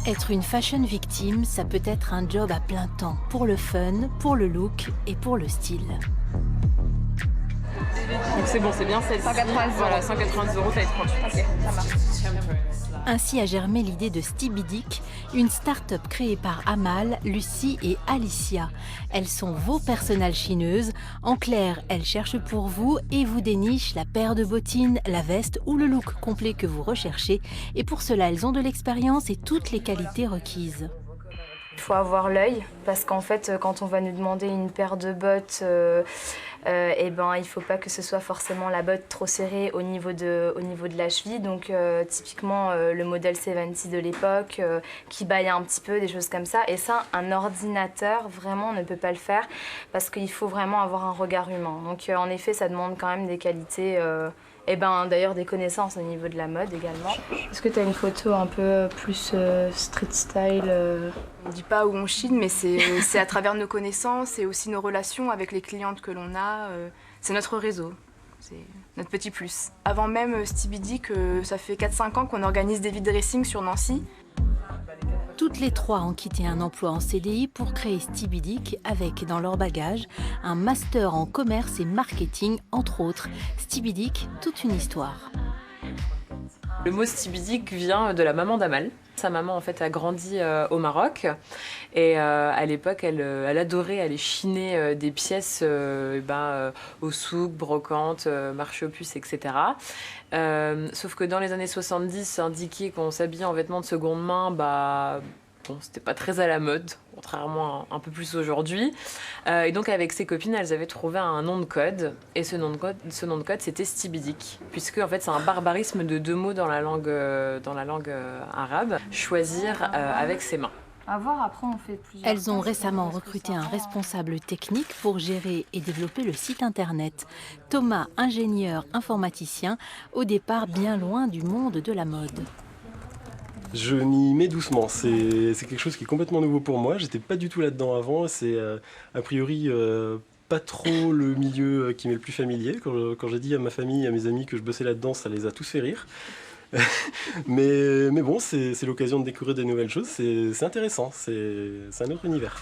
Être une fashion victime, ça peut être un job à plein temps, pour le fun, pour le look et pour le style. Donc c'est bon, c'est bien celle-ci. 190 €. Voilà, 190 €, taille 38. Ok, ça marche. Ainsi a germé l'idée de Stibidic, une start-up créée par Amal, Lucie et Alicia. Elles sont vos personnelles chineuses. En clair, elles cherchent pour vous et vous dénichent la paire de bottines, la veste ou le look complet que vous recherchez. Et pour cela, elles ont de l'expérience et toutes les qualités requises. Il faut avoir l'œil parce qu'en fait, quand on va nous demander une paire de bottes, il ne faut pas que ce soit forcément la botte trop serrée au niveau de la cheville. Donc typiquement le modèle 70 de l'époque qui baille un petit peu, des choses comme ça. Et ça, un ordinateur vraiment ne peut pas le faire parce qu'il faut vraiment avoir un regard humain. Donc en effet, ça demande quand même des qualités. D'ailleurs des connaissances au niveau de la mode également. Est-ce que tu as une photo un peu plus street style On ne dit pas où on chine, mais c'est à travers nos connaissances et aussi nos relations avec les clientes que l'on a. C'est notre réseau, c'est notre petit plus. Avant même Stibidic, ça fait 4-5 ans qu'on organise des vide dressing sur Nancy. Toutes les trois ont quitté un emploi en CDI pour créer Stibidic avec, dans leur bagage, un master en commerce et marketing, entre autres. Stibidic, toute une histoire. Le mot Stibidic vient de la maman d'Amal. Sa maman en fait a grandi au Maroc et à l'époque elle adorait aller chiner des pièces au souk, brocante, marché aux puces, etc. Sauf que dans les années 70, indiquer qu'on s'habillait en vêtements de seconde main, c'était pas très à la mode, contrairement un peu plus aujourd'hui. Et donc avec ses copines, elles avaient trouvé un nom de code. Et ce nom de code, c'était Stibidic. Puisque en fait, c'est un barbarisme de deux mots dans la langue arabe. Choisir avec ses mains. À voir, après on fait plusieurs. Elles ont récemment recruté un responsable technique pour gérer et développer le site internet. Thomas, ingénieur informaticien, au départ bien loin du monde de la mode. Je m'y mets doucement, c'est quelque chose qui est complètement nouveau pour moi, j'étais pas du tout là-dedans avant, c'est a priori pas trop le milieu qui m'est le plus familier. Quand j'ai dit à ma famille, à mes amis que je bossais là-dedans, ça les a tous fait rire. mais bon, c'est l'occasion de découvrir des nouvelles choses, c'est intéressant, c'est un autre univers.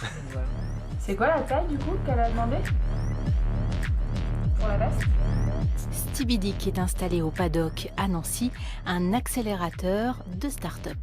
C'est quoi la taille du coup qu'elle a demandé pour la veste? Stibidic est installé au Paddock à Nancy, un accélérateur de start-up.